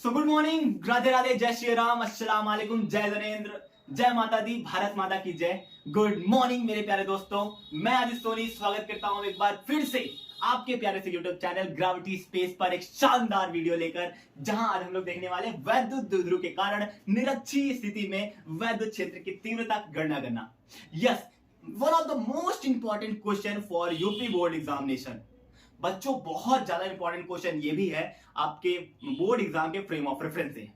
So good morning, Radhe Radhe, जय श्री राम, अस्सलाम वालेकुम, जय धनेन्द्र, जय माता दी, भारत माता की जय। गुड मॉर्निंग मेरे प्यारे दोस्तों, मैं आदित्य सोनी स्वागत करता हूं एक बार फिर से आपके प्यारे से यूट्यूब चैनल ग्रेविटी स्पेस पर एक शानदार वीडियो लेकर, जहां आज हम लोग देखने वाले वैद्युत दुर्ध्रुव के कारण निरक्षीय स्थिति में वैद्युत क्षेत्र की तीव्रता की गणना करना। Yes, one of the most important question for UP board examination. बच्चों, बहुत ज्यादा इंपॉर्टेंट क्वेश्चन ये भी है आपके बोर्ड एग्जाम के फ्रेम ऑफ रेफरेंस से।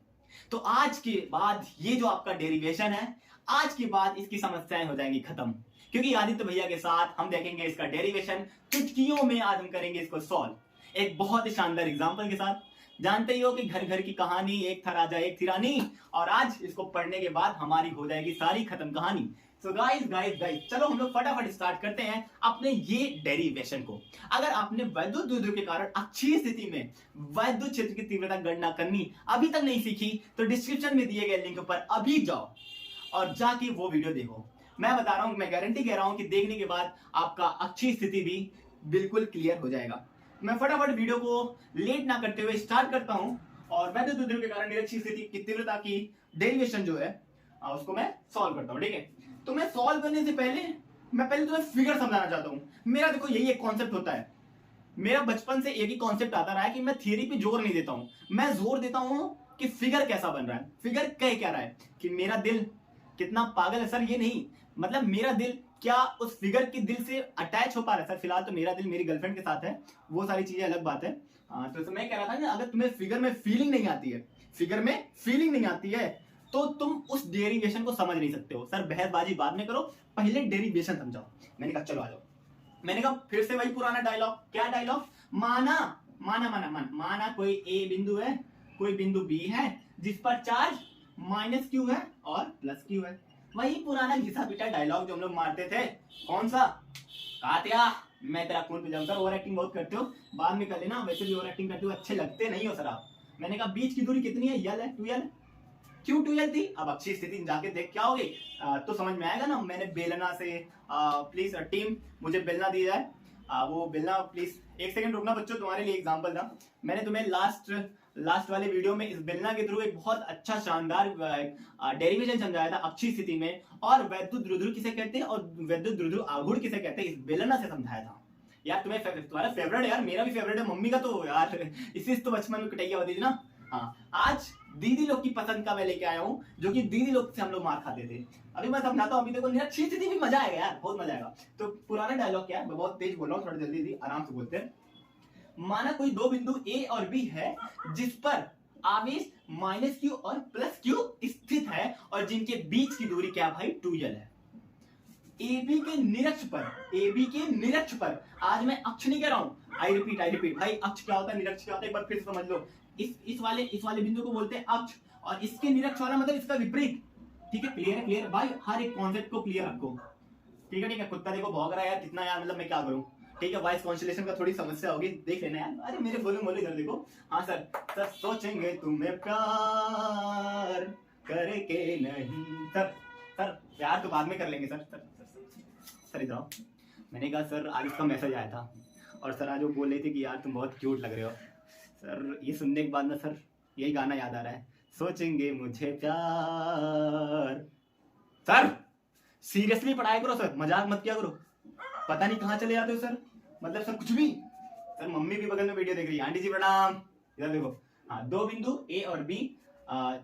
तो आज के बाद ये जो आपका डेरिवेशन है, आज के बाद इसकी समस्याएं हो जाएंगी खत्म, क्योंकि आदित्य भैया के साथ हम देखेंगे इसका डेरिवेशन चुटकियों में। आज हम करेंगे इसको सॉल्व एक बहुत ही शानदार एग्जांपल के साथ। जानते ही हो कि घर घर की कहानी, एक था राजा एक थी रानी, और आज इसको पढ़ने के बाद हमारी हो जाएगी सारी खत्म कहानी। सो गाइस गाइस गाइस, चलो हम लोग फटाफट स्टार्ट करते हैं अपने ये डेरिवेशन को। अगर आपने वैद्युत दुर्ध्रुव के कारण अक्षीय स्थिति में वैद्युत क्षेत्र की तीव्रता गणना करनी अभी तक नहीं सीखी, तो डिस्क्रिप्शन में दिए गए लिंक पर अभी जाओ और जाके वो वीडियो देखो। मैं बता रहा हूं, मैं गारंटी कह रहा हूं कि देखने के बाद आपका अक्षीय स्थिति भी बिल्कुल क्लियर हो जाएगा। मैं फटाफट वीडियो को लेट ना करते हुए स्टार्ट करता हूं और वैद्युत दुर्ध्रुव के कारण निरक्षीय स्थिति की तीव्रता की डेरिवेशन जो है उसको मैं सॉल्व करता हूं। ठीक है, तो मैं सॉल्व करने से पहले मैं तुम्हें फिगर समझाना चाहता हूं। मेरा देखो यही एक कॉन्सेप्ट होता है, मेरा बचपन से एक ही कॉन्सेप्ट आता रहा है कि मैं थियरी पे जोर नहीं देता हूं, मैं जोर देता हूं कि फिगर कैसा बन रहा है। फिगर कह क्या रहा है कि मेरा दिल कितना पागल है सर, ये नहीं, मतलब मेरा दिल क्या उस फिगर के दिल से अटैच हो पा रहा है। सर फिलहाल तो मेरा दिल मेरी गर्लफ्रेंड के साथ है, वो सारी चीजें अलग बात है। तो मैं कह रहा था कि अगर तुम्हें फिगर में फीलिंग नहीं आती है, फिगर में फीलिंग नहीं आती है, तो तुम उस डेरिवेशन को समझ नहीं सकते हो। सर बहसबाजी बाद में करो, पहले डेरिवेशन समझाओ। मैंने कहा चलो आ जाओ। मैंने कहा फिर से वही पुराना डायलॉग। क्या डायलॉग? माना माना माना माना माना कोई ए बिंदु है, कोई बिंदु बी है जिस पर चार्ज माइनस क्यू है और प्लस क्यू है। वही पुराना घिसा पीटा डायलॉग जो हम लोग मारते थे। कौन सा? कात्या, मैं तेरा खून पी जाऊं। सर ओवर एक्टिंग बहुत करते हो, बाद में कर लेना, वैसे भी ओवर एक्टिंग करते हो, अच्छे लगते नहीं हो सर आप। मैंने कहा बीच की दूरी कितनी है? यल है, 2l। क्यों 2l थी? अब अच्छी स्थिति में जाके देख क्या होगी तो समझ में आएगा ना। मैंने बेलना से प्लीज टीम मुझे बेलना दिया जाए, वो बेलना प्लीज। एक सेकंड रुकना बच्चों, तुम्हारे लिए एग्जांपल था। मैंने तुम्हें लास्ट वाले वीडियो में इस बेलना के थ्रू एक बहुत अच्छा शानदार डेरिवेशन समझाया था अच्छी स्थिति में, और वैद्युत दुर्ध्रुव किसे कहते हैं और वैद्युत दुर्ध्रुव आघूर्ण किसे कहते हैं, इस बेलना से समझाया था। यार तुम्हारा फेवरेट है यार, मेरा भी फेवरेट है, मम्मी का तो यार इसी तो बचपन में कटैया होती थी ना। हाँ, आज दीदी लोग की पसंद का मैं लेके आया हूँ, जो कि दीदी लोग से हम लोग मार खाते थे। अभी मैं समझाता हूँ, अभी देखो निरक्षीय स्थिति भी मजा आएगा यार, बहुत मजा आएगा। तो पुराना डायलॉग क्या है, मैं बहुत तेज बोल रहा हूँ, थोड़ा जल्दी आराम से बोलते हैं। माना कोई दो बिंदु ए और बी है जिस पर आवेश माइनस क्यू और प्लस क्यू स्थित है, और जिनके बीच की दूरी क्या भाई? 2l है। AB के निरक्ष पर, AB के निरक्ष पर, आज मैं अक्ष नहीं कह रहा हूं, आई रिपीट भाई, अक्ष क्या होता है, निरक्ष क्या होता है, एक बार फिर समझ लो। इस वाले बिंदु को बोलते हैं अक्ष, और इसके निरक्ष वाला मतलब इसका विपरीत। ठीक है, क्लियर है? क्लियर भाई, हर एक कॉन्सेप्ट को क्लियर रखो। ठीक है ठीक है। कुत्ता देखो भौंक रहा है यार, कितना यार, मतलब मैं क्या करूं। ठीक है, वॉइस कॉन्सुलेशन का थोड़ी समस्या होगी, देख लेना यार। अरे मेरे वॉल्यूम बोलो इधर देखो। हाँ सर, सर सोचेंगे तुम्हें प्यार करके नहीं। सर सर प्यार तो बाद में कर लेंगे सर। सर इधर आओ। मैंने कहा सर आज इसका मैसेज आया था, और सर आज वो बोल रहे थे कि यार तुम बहुत क्यूट लग रहे हो। सर ये सुनने के बाद ना सर यही गाना याद आ रहा है, सोचेंगे मुझे प्यार। सर सीरियसली पढ़ाया करो सर, मजाक मत किया करो, पता नहीं कहाँ चले जाते हो सर, मतलब सर कुछ भी। सर मम्मी भी बगल में वीडियो देख रही है, आंटी जी प्रणाम। इधर देखो। हाँ, दो बिंदु ए और बी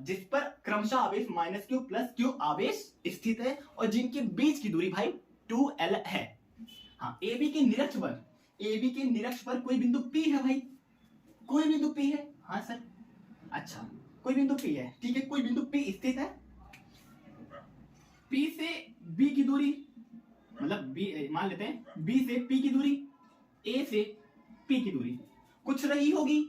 जिस पर क्रमशः आवेश माइनस क्यू प्लस क्यू आवेश स्थित है, और जिनके बीच की दूरी भाई 2l है। हाँ, AB के निरक्ष पर, AB के निरक्ष पर कोई बिंदु P है भाई, कोई बिंदु P है। हाँ सर, अच्छा कोई बिंदु P है, ठीक है, कोई बिंदु P स्थित है। P से B की दूरी, मतलब B मान लेते हैं, B से P की दूरी, A से P की दूरी कुछ रही होगी।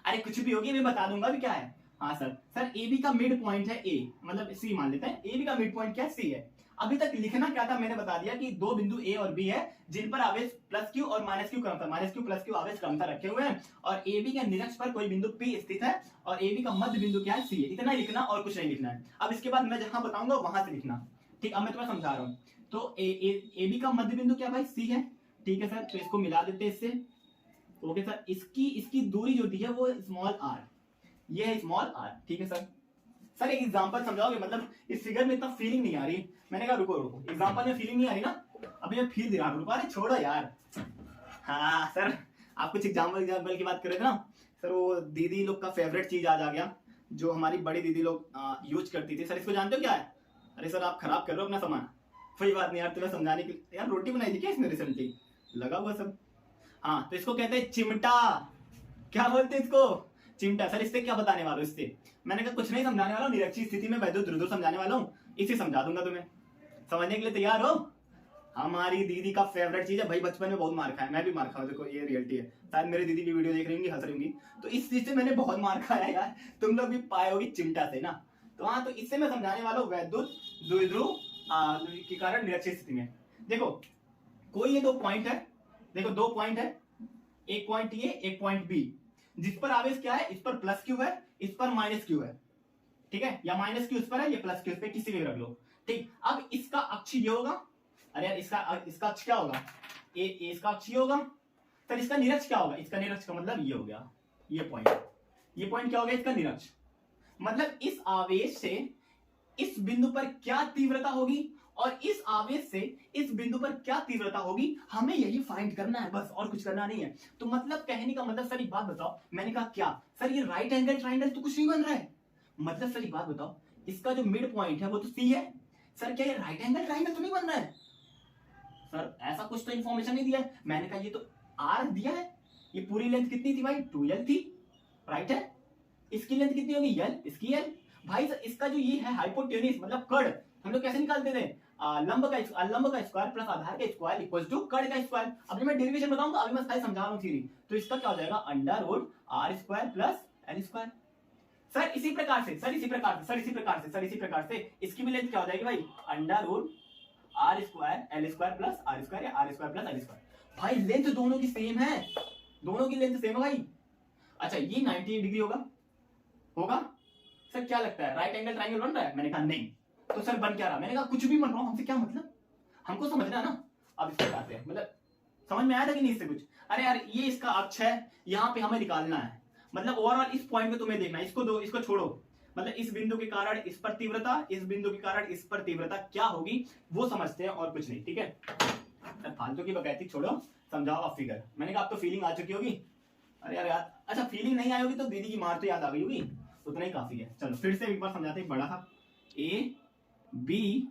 अरे कुछ भी होगी, मैं बता दूंगा भी क्या है। हाँ सर, सर AB का मिड पॉइंट है A, मतलब C मान लेते हैं, AB का मिड पॉइंट क्या है? C है। अभी तक लिखना क्या था, मैंने बता दिया कि दो बिंदु A और B है जिन पर आवेश प्लस क्यू और माइनस क्यू क्रमशः, माइनस क्यू प्लस क्यू आवेश क्रमशः रखे हुए हैं, और AB के निरक्ष पर कोई बिंदु P स्थित है, और AB का मध्य बिंदु क्या है? C है। इतना ही लिखना और कुछ नहीं लिखना है। अब इसके बाद मैं जहां बताऊंगा वहां से लिखना। ठीक, अब मैं तुम्हें समझा रहा हूँ। तो AB का मध्य बिंदु क्या भाई? C है। ठीक है सर, तो इसको मिला देते हैं इससे। ओके सर, इसकी दूरी जो दी है वो स्मॉल r, ये है स्मॉल आर, ठीक है सर। सर एक एग्जांपल समझाओगे, मतलब इस फिगर में इतना फीलिंग नहीं आ रही। मैंने कहा रुको रुको, एग्जांपल में फीलिंग नहीं आ रही ना, अभी मैं फील दे रहा हूँ, रुको, अरे छोड़ो यार। हाँ सर, आप कुछ एग्जाम्पल की बात कर रहे थे ना सर, वो दीदी लोग का फेवरेट चीज आज आ गया, जो हमारी बड़ी दीदी लोग यूज करती थी। सर इसको जानते हो क्या है? अरे सर आप खराब कर रहे हो अपना सामान। कोई बात नहीं यार, तुम्हें समझाने के लिए। यार रोटी बनाई थी क्या इसने रिसेंटली, लगा हुआ सब। हाँ तो इसको कहते हैं चिमटा। क्या बोलते हैं इसको? चिमटा। सर इससे क्या बताने वाला हूँ? इससे मैंने कहा कुछ नहीं समझाने वाला हूँ, निरक्षी स्थिति में वैद्युत द्रुदु समझाने वाला हूँ, इसे समझा दूंगा तुम्हें। समझने के लिए तैयार हो? हमारी दीदी का फेवरेट चीज है भाई, बचपन में बहुत मार खाया, मैं भी मार खाया, देखो ये रियलिटी है। शायद मेरी दीदी भी वीडियो देख रही होंगी, हंस रही होंगी, तो इस चीज से मैंने बहुत मार खाया यार, तुम लोग भी पाए होगी चिमटा से ना। तो हाँ, तो इससे मैं समझाने वाला हूँ वैद्युत द्विध्रुव के कारण निरक्षी स्थिति में। देखो कोई ये दो पॉइंट है, देखो दो पॉइंट है, एक पॉइंट ये, एक पॉइंट बी, जिस पर आवेश क्या है, इस पर प्लस क्यू है, इस पर माइनस क्यू है, ठीक है, या माइनस क्यू इस पर है, ये प्लस क्यू इस पर, किसी भी रख लो, ठीक। अब इसका अक्ष ये होगा, अरे यार इसका अक्ष क्या होगा, ए इसका अक्ष ये होगा। सर इसका निरक्ष क्या होगा? इसका निरक्ष का मतलब ये हो गया, ये पॉइंट क्या हो गया, इसका निरक्ष। मतलब इस आवेश से इस बिंदु पर क्या तीव्रता होगी और इस आवेश से इस बिंदु पर क्या तीव्रता होगी, हमें यही फाइंड करना है बस, और कुछ करना नहीं है। तो मतलब कहने का मतलब, सर एक बात बताओ, मैंने कहा क्या सर ये राइट एंगल ट्राइंगल तो कुछ नहीं बन रहा है, मतलब सर एक बात बताओ, इसका जो मिड पॉइंट है वो तो सी है, सर क्या ये राइट एंगल ट्राइंगल तो नहीं बन रहा है? सर ऐसा कुछ तो इन्फॉर्मेशन नहीं दिया है। मैंने कहा ये तो आर दिया है, ये पूरी लेंथ कितनी थी भाई, 2l थी, राइट है। इसकी लेंथ कितनी होगी, l, इसकी l। भाई सर इसका जो ये है हाइपोटेन्यूज मतलब कर्ण, हम लोग कैसे निकालते थे, लंब का स्क्वायर प्लस आधार का स्क्वायर इक्वल्स टू कर्ण का स्क्वायर। अभी मैं डेरिवेशन बताऊंगा, अभी मैं साइज समझा रहा हूं थ्योरी। तो इसका क्या हो जाएगा, under root are square plus L square. Sir इसी प्रकार से इसकी भी लेंथ क्या हो जाएगी भाई, under root are square l square plus r square, या r square plus L square. भाई लेंथ दोनों की सेम है, दोनों की लेंथ सेम है भाई। अच्छा ये 98 डिग्री होगा सर, क्या लगता है राइट एंगल ट्राइंगल बन रहा है? मैंने कहा नहीं। तो सर बन क्या रहा? मैंने कहा कुछ भी बन रहा हूं, हमसे क्या मतलब, हमको समझना है ना। अब इसको बताते हैं, मतलब समझ में आया था कि नहीं इससे कुछ? अरे यार ये इसका अक्ष है, यहाँ पे हमें निकालना है, मतलब ओवरऑल इस पॉइंट में तुम्हें देखना है, इसको छोड़ो, मतलब इस बिंदु के कारण इस पर तीव्रता, इस बिंदु के कारण इस पर तीव्रता क्या होगी वो समझते हैं, और कुछ नहीं, ठीक है। फालतू की बकैती छोड़ो, समझाओ आप फिगर। मैंने कहा आप तो फीलिंग आ चुकी होगी। अरे यार अच्छा फीलिंग नहीं आई होगी तो दीदी की मार तो याद आ गई होगी, उतना ही काफी है। चलो फिर से एक बार समझाते हैं, बड़ा था A B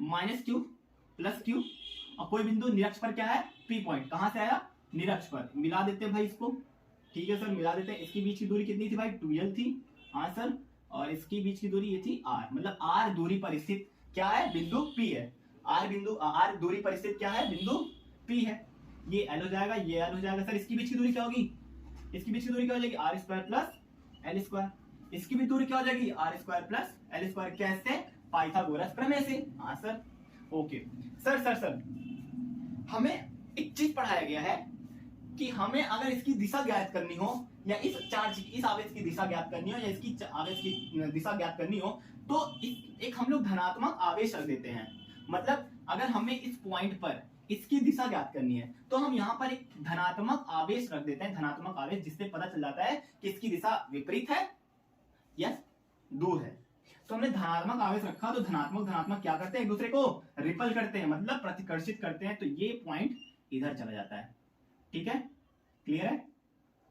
minus Q plus Q, और कोई बिंदु निरक्ष पर क्या है, पी पॉइंट, कहां से आया, निरक्ष पर। मिला देते हैं भाई इसको, ठीक है सर मिला देते हैं। इसकी बीच की दूरी कितनी थी भाई, 2l थी, हाँ सर, और इसकी बीच की दूरी ये थी r, मतलब r दूरी पर स्थित क्या है, बिंदु p है। r दूरी पर स्थित क्या है, बिंदु p है। ये l हो जाएगा, ये l हो जाएगा। सर इसकी बीच की दूरी क्या होगी, इसकी बीच की दूरी क्या हो जाएगी, r square plus L square. इसकी भी दूरी क्या हो जाएगी, r square plus L square. कैसे, पाइथागोरस प्रमेय से। हाँ सर ओके। सर हमें एक चीज पढ़ाया गया है कि हमें अगर इसकी दिशा ज्ञात करनी हो, या इस आवेश की दिशा ज्ञात करनी हो, या इसकी आवेश की दिशा ज्ञात करनी हो, तो एक हम लोग धनात्मक आवेश रख देते हैं। मतलब अगर हमें इस पॉइंट पर इसकी दिशा ज्ञात करनी है तो हम यहाँ पर एक धनात्मक आवेश रख देते हैं, धनात्मक आवेश, जिससे पता चल जाता है कि इसकी दिशा विपरीत है या दूर है। तो हमने धनात्मक आवेश रखा, तो धनात्मक क्या करते हैं, एक दूसरे को रिपल करते हैं, मतलब प्रतिकर्षित करते हैं। तो ये पॉइंट इधर चला जाता है, ठीक है, क्लियर है।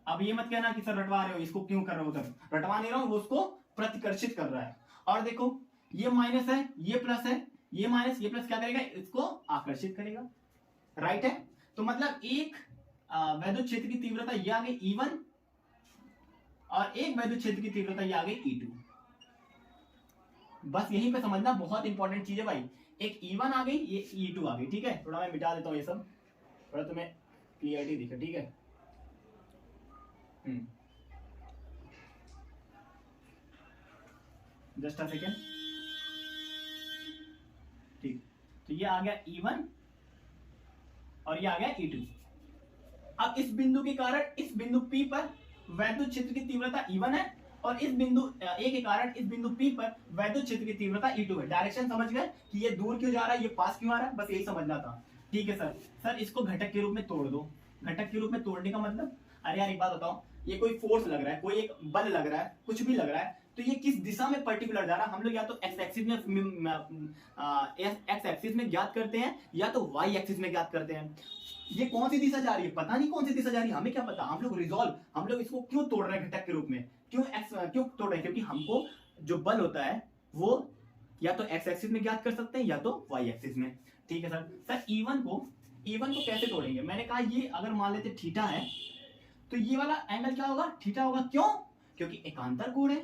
अब ये मत कहना कि सर रटवा रहे हो, इसको क्यों कर रहे हो, उधर रटवा नहीं रहा हूं, वो उसको प्रतिकर्षित कर रहा है। और देखो ये माइनस है, ये प्लस है, ये माइनस ये प्लस क्या करेगा, इसको आकर्षित करेगा, राइट है। तो मतलब एक वैद्युत क्षेत्र की तीव्रता ये आ गई E1, और एक वैद्युत क्षेत्र की तीव्रता ये आ गई E2। बस यहीं पे समझना, बहुत इंपॉर्टेंट चीज है भाई। एक E1 आ गई, ये E2 आ गई, ठीक है। थोड़ा मैं मिटा देता हूँ ये सब, थोड़ा तुम्हें क्लियरिटी दिखे, ठीक है। जस्ट अ सेकेंड, ठीक। तो ये आ गया E1 और ये आ गया E2। अब इस बिंदु के कारण इस बिंदु P पर वैद्युत क्षेत्र की तीव्रता E1 है, और इस बिंदु A के कारण इस बिंदु P पर वैद्युत क्षेत्र की तीव्रता E2 है। डायरेक्शन समझ गए कि ये दूर क्यों जा रहा है, ये पास क्यों आ रहा है, बस यही समझना था, ठीक है सर। सर इसको घटक के रूप में तोड़ दो। घटक के रूप में तोड़ने का मतलब, अरे यार एक बात बताओ, ये कोई फोर्स लग रहा है, कोई एक बल लग रहा है, कुछ भी लग रहा है, तो ये किस दिशा में पर्टिकुलर जा रहा है हम लोग या तो एक्स एक्सिस में ज्ञात करते हैं या तो वाई एक्सिस में ज्ञात करते हैं। ये कौन सी दिशा जा रही है, पता नहीं कौन सी दिशा जा रही है, हमें क्या पता। हम लोग इसको क्यों तोड़ रहे हैं घटक के रूप में, क्यों तोड़ रहे हैं, क्योंकि हमको जो बल होता है वो या तो एक्स एक्सिस में ज्ञात कर सकते हैं या तो वाई एक्सिस में। ठीक है सर E1 को कैसे तोड़ेंगे, मैंने कहा ये अगर मान लेते थीटा है तो ये वाला एंगल क्या होगा, थीटा होगा। क्यों, क्योंकि एकांतर कोण है,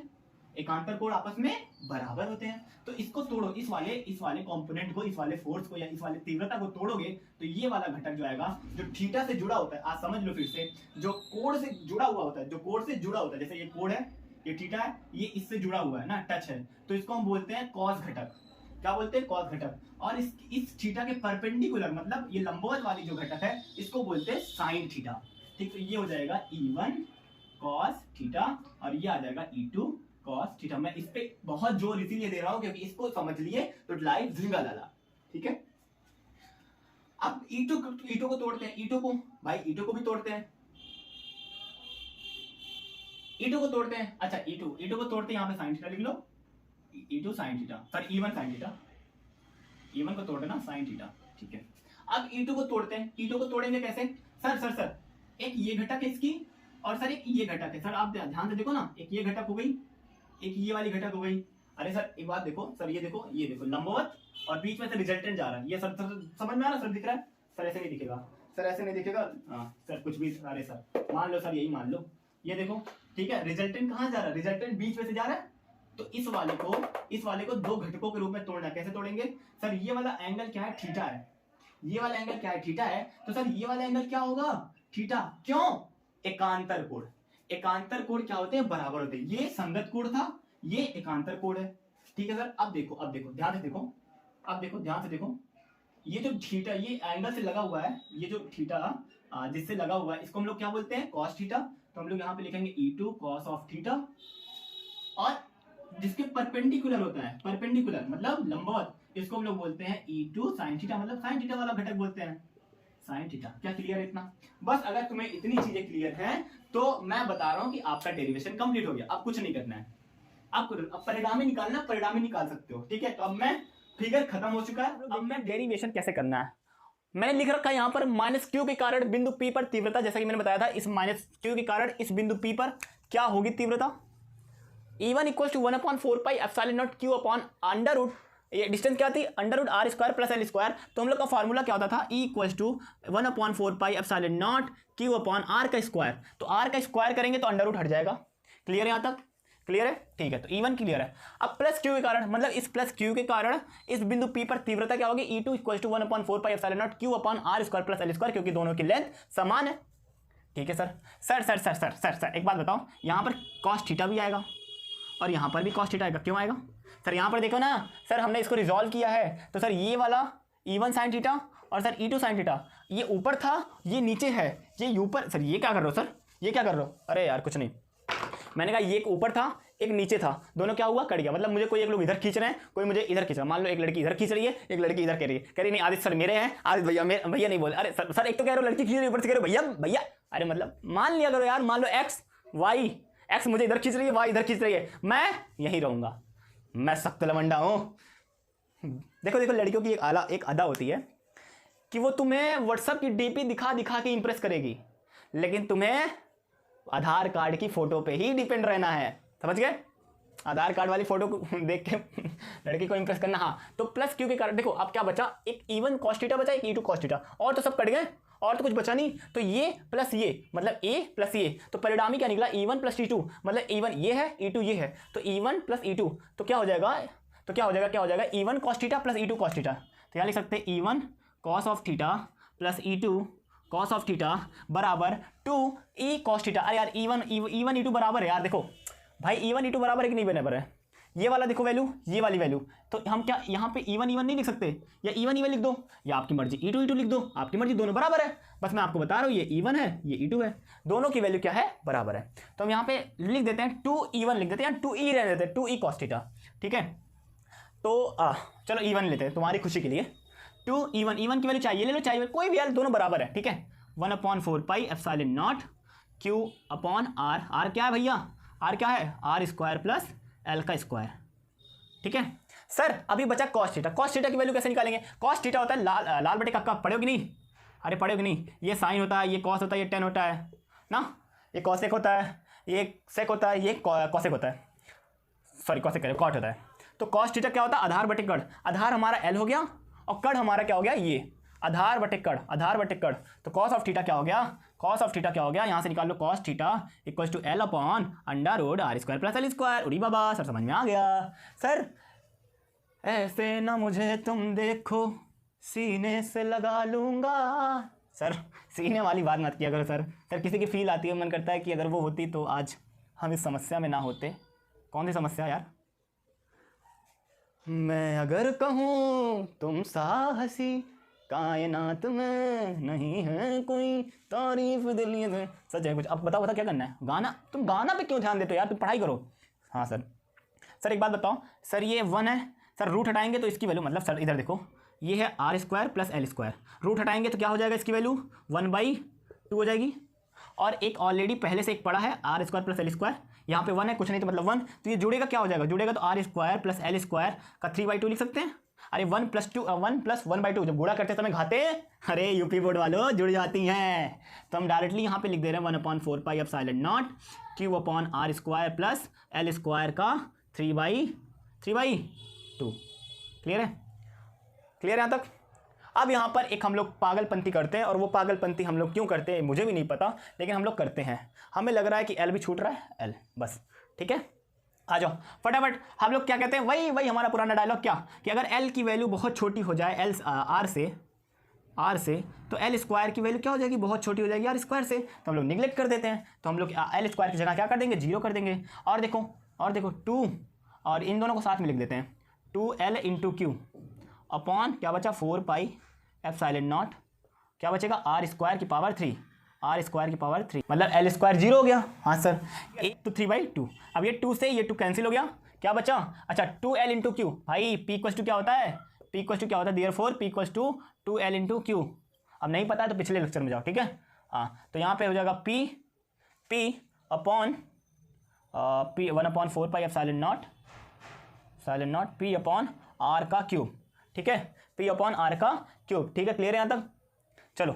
एकांतर कोण आपस में बराबर होते हैं। तो इसको तोड़ो, इस वाले कंपोनेंट को, इस वाले फोर्स को या इस वाले तीव्रता को तोड़ोगे तो ये वाला घटक जो आएगा जो थीटा से जुड़ा होता है, आज समझ लो फिर से, जो कोण से जुड़ा हुआ होता है, जो कोण से जुड़ा होता है, जैसे ये कोण है, ये थीटा है, ये इससे जुड़ा हुआ है ना, टच है, तो इसको हम बोलते हैं कॉस घटक। क्या बोलते हैं, कॉस घटक। और इस थीटा के परपेंडिकुलर मतलब ये लंबवत वाली जो घटक है इसको बोलते हैं साइन थीटा। ठीक, तो ये हो जाएगा E1 कॉस थीटा और ये आ जाएगा E2 कॉस थीटा। मैं इस पे बहुत जोर इसीलिए दे रहा हूं क्योंकि इसको समझ लिए तो लाइव झिंगा लाला। ठीक है, अब E2 को तोड़ते हैं, E2 को भी तोड़ते हैं, E2 को तोड़ते हैं। अच्छा E2 को तोड़ते हैं, यहाँ पे साइन थीटा लिख लो, E2 sine theta, sorry E1 sine theta, E1 को तोड़ देना साइन थीटा। ठीक है, अब E2 को तोड़ते हैं। E2 को तोड़ेंगे कैसे, सर एक ये घटक है इसकी और सर एक ये घटक है। सर आप ध्यान से देखो ना, एक ये घटक हो गई, एक ये वाली घटक हो गई। अरे सर एक बात देखो सर, ये देखो लंबवत और बीच में से रिजल्टेंट जा रहा है। ये सर समझ में आ रहा, सर दिख रहा है, सर ऐसे नहीं दिखेगा, सर ऐसे नहीं दिखेगा, हाँ सर कुछ भी। अरे सर मान लो सर, यही मान लो, ये देखो, ठीक है, रिजल्टेंट कहाँ जा रहा है, रिजल्टेंट बीच में से जा रहा है। तो इस वाले को दो घटकों के रूप में तोड़ना है। कैसे तोड़ेंगे सर, ये वाला एंगल क्या है, थीटा है, ये वाला एंगल क्या है, थीटा है, तो सर ये वाला एंगल क्या होगा, थीटा। क्यों, एकांतर कोण। एकांतर कोण क्या होते हैं, बराबर होते हैं। ये संगत कोण था, ये एकांतर कोण है। ठीक है सर, अब देखो ध्यान से देखो, ये जो थीटा, ये एंगल से लगा हुआ है, ये जो थीटा जिससे लगा हुआ है इसको हम लोग क्या बोलते हैं, कॉस थीटा। तो हम लोग यहाँ पे लिखेंगे E2 कॉस ऑफ थीटा, और जिसके परपेंडिकुलर होता है, परपेंडिकुलर मतलब लंबवत, इसको हम लोग बोलते हैं E2 साइन थीटा, मतलब साइन थीटा वाला घटक बोलते हैं साइन थीटा। क्या क्लियर है इतना? बस अगर तुम्हें इतनी चीजें क्लियर हैं तो मैं बता रहा हूं कि आपका डेरिवेशन कंप्लीट हो गया। अब कुछ नहीं करना है, आपको अब परिणाम ही निकालना, परिणाम ही निकाल सकते हो। ठीक है, तो अब मैं फिगर खत्म हो चुका है, अब मैं डेरिवेशन कैसे करना है मैंने लिख रखा है यहाँ पर। माइनस क्यू के कारण बिंदु P पर तीव्रता, जैसा कि मैंने बताया था, इस माइनस क्यू के कारण इस बिंदु P पर क्या होगी तीव्रता, E1 equal to 1/4 pi epsilon not Q upon under root, ये डिस्टेंस क्या थी, under root R square plus L square. तो हम लोग का फॉर्मूला क्या होता था, E equal to 1/4 pi epsilon not Q upon R का स्क्वायर। तो R का स्क्वायर करेंगे तो अंडर रूट हट जाएगा। क्लियर है यहाँ तक, क्लियर है? ठीक है, तो E1 क्लियर है। अब प्लस Q के कारण, मतलब इस प्लस Q के कारण इस बिंदु P पर तीव्रता क्या होगी, E2 equal to 1/4 pi epsilon not Q upon R square plus L square, क्योंकि दोनों की लेंथ समान है। ठीक है सर एक बात बताओ, यहाँ पर cos थीटा भी आएगा और यहाँ पर भी cos थीटा आएगा। क्यों आएगा सर, यहाँ पर देखो ना सर, हमने इसको रिजॉल्व किया है, तो सर ये वाला E1 साइन थीटा और सर E2 साइन थीटा, ये ऊपर था, ये नीचे है, ये ऊपर। सर ये क्या कर रहे हो, सर ये क्या कर रहे हो? अरे यार कुछ नहीं, मैंने कहा ये एक ऊपर था एक नीचे था, दोनों क्या हुआ, कट गया। मतलब मुझे कोई एक लोग इधर खींच रहे हैं, कोई मुझे इधर खींच रहा है। मान लो एक लड़की इधर खींच रही है, एक लड़की इधर कह रही नहीं आदित्य सर मेरे हैं, आदित्य भैया नहीं बोल। अरे सर एक तो कह रहे हो लड़की खींच रही है, ऊपर से कह रहे हो भैया। अरे मतलब मान लिया करो यार, मान लो एक्स मुझे इधर खींच रही है, वाई इधर खींच रही है, मैं यहीं रहूंगा, मैं सख्त लवंडा हूँ। देखो लड़कियों की एक अदा होती है कि वो तुम्हें व्हाट्सएप की डीपी दिखा के इंप्रेस करेगी, लेकिन तुम्हें आधार कार्ड की फोटो पे ही डिपेंड रहना है। समझ गए? आधार कार्ड वाली फोटो को देख के लड़की को इंप्रेस करना। हाँ, तो प्लस क्यू के कारण देखो अब क्या बचा, एक E1 cos थीटा बचा, एक E2 cos थीटा, और तो सब कट गए, और तो कुछ बचा नहीं। तो ये प्लस ये मतलब A प्लस ये, तो परिणामी क्या निकला, E1 प्लस E2, मतलब E1 ये है, E2 ये है, तो E1 प्लस E2 तो क्या हो जाएगा, E1 cos theta plus E2 cos theta. तो यहाँ लिख सकते हैं E1 cos of theta plus E2 cos of theta बराबर 2E cos थीटा। अरे यार E1 E2 बराबर है यार, देखो भाई E1 E2 बराबर है कि नहीं बराबर है, ये वाला देखो वैल्यू, ये वाली वैल्यू, तो हम क्या यहाँ पे E1 नहीं लिख सकते, या E1 लिख दो, या आपकी मर्जी E2 लिख दो, आपकी मर्जी, दोनों बराबर है। बस मैं आपको बता रहा हूँ ये E1 है, ये E2 है, दोनों की वैल्यू क्या है, बराबर है। तो हम यहाँ पे लिख देते हैं 2E1 लिख देते हैं, 2E रहने देते हैं, 2E cos थीटा। ठीक है, तो चलो E1 लेते हैं तुम्हारी खुशी के लिए, 2E1 की वैल्यू चाहिए ले लो, चाहिए कोई भी यार, दोनों बराबर है। ठीक है, 1/4 pi epsilon not Q upon R. R क्या है भैया? आर क्या है? आर स्क्वायर प्लस एल का स्क्वायर। ठीक है सर, अभी बचा कॉस थीटा। कॉस थीटा की वैल्यू कैसे निकालेंगे? कॉस थीटा होता है लाल लाल बटे कक्का, पढ़ोगे नहीं? अरे पढ़ोगे नहीं? ये साइन होता है, ये कॉस होता है, ये टेन होता है ना, ये कॉसेक होता है, ये सेक होता है, ये कॉसेक होता है, सॉरी कॉसेक करें, कॉट होता है। तो कॉस थीटा क्या होता है? आधार बटे कड़। आधार हमारा एल हो गया और कड़ हमारा क्या हो गया? ये आधार बटे कड़, आधार बटे कड़। तो कॉस ऑफ थीटा क्या हो गया? कॉस ऑफ थीटा क्या हो गया? यहाँ से निकाल लो, cos theta equal to l upon under root are square plus L square. उड़ी बाबा, सर समझ में आ गया। सर ऐसे ना मुझे तुम देखो, सीने से लगा लूंगा। सर सीने वाली बात मत किया करो सर। सर किसी की फील आती है, मन करता है कि अगर वो होती तो आज हम इस समस्या में ना होते। कौन सी समस्या यार? मैं अगर कहूँ तुम साहसी, कायनात में नहीं है कोई तारीफ दिल में। सच है कुछ? अब बताओ क्या करना है? गाना? तुम गाना पे क्यों ध्यान देते हो यार? तुम पढ़ाई करो। हाँ सर। सर एक बात बताओ सर, ये 1 है सर, रूट हटाएंगे तो इसकी वैल्यू, मतलब सर इधर देखो, ये है R square plus L square. Root हटाएंगे तो क्या हो जाएगा? इसकी वैल्यू 1/2 हो जाएगी। और एक ऑलरेडी पहले से एक पड़ा है R square plus L square, यहाँ पे 1 है, कुछ नहीं तो मतलब 1। तो ये जुड़ेगा, क्या हो जाएगा? जुड़ेगा तो R square plus L square का 3/2 लिख सकते हैं। अरे 1 + 1/2 जब गुणा करते समय घाते, अरे यूपी बोर्ड वालों जुड़ जाती हैं। तो हम डायरेक्टली यहाँ पे लिख दे रहे हैं 1/4 pi q upon r square plus L square का 3/2। क्लियर है? क्लियर है यहाँ तक? अब यहाँ पर एक हम लोग पागलपंती करते हैं, और वो पागलपंती हम लोग क्यों करते हैं मुझे भी नहीं पता, लेकिन हम लोग करते हैं। हमें लग रहा है कि एल भी छूट रहा है, एल बस। ठीक है, आ जाओ फटाफट। हम लोग क्या कहते हैं? वही हमारा पुराना डायलॉग, क्या कि अगर एल की वैल्यू बहुत छोटी हो जाए आर से तो एल स्क्वायर की वैल्यू क्या हो जाएगी? बहुत छोटी हो जाएगी आर स्क्वायर से। तो हम लोग निगलेक्ट कर देते हैं। तो हम लोग एल स्क्वायर की जगह क्या कर देंगे? 0 कर देंगे। और देखो 2, और इन दोनों को साथ में लिख देते हैं, 2l × q अपॉन क्या बचा? 4πε0। क्या बचेगा? आर स्क्वायर की पावर 3, आर स्क्वायर की पावर 3, मतलब एल स्क्वायर 0 हो गया। हाँ सर, 1 तो 3/2। अब ये 2 से ये 2 कैंसिल हो गया, क्या बचा? अच्छा 2l × q। भाई p इक्वल टू क्या होता है? p इक्वल टू क्या होता है? Therefore p equal to 2l × q। अब नहीं पता है तो पिछले लेक्चर में जाओ। ठीक है, हाँ तो यहाँ पे हो जाएगा p अपॉन 1/4 पाई ε0 p अपॉन r का क्यूब। ठीक है, p अपॉन r का क्यूब। ठीक है, क्लियर है यहाँ तक? चलो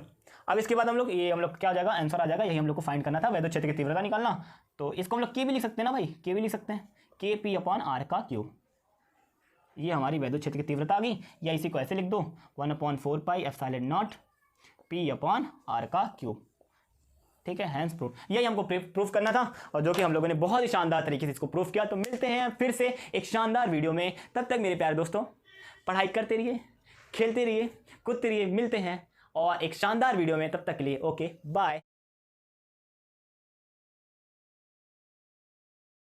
अब इसके बाद हम लोग क्या हो जाएगा? आंसर आ जाएगा। यही हम लोग को फाइंड करना था, वैद्युत क्षेत्र की तीव्रता निकालना। तो इसको हम लोग के भी लिख सकते हैं ना भाई, के भी लिख सकते हैं, के पी अपॉन आर का क्यूब। ये हमारी वैद्युत क्षेत्र की तीव्रता आ गई। या इसी को ऐसे लिख दो, 1/4 पाई p अपॉन आर का क्यूब। ठीक है, हैंस प्रूफ। यही हमको प्रूफ करना था, और जो कि हम लोगों ने बहुत ही शानदार तरीके से इसको प्रूफ किया। तो मिलते हैं फिर से एक शानदार वीडियो में। तब तक मेरे प्यारे दोस्तों पढ़ाई करते रहिए, खेलते रहिए, कूदते रहिए। मिलते हैं और एक शानदार वीडियो में, तब तक के लिए ओके बाय।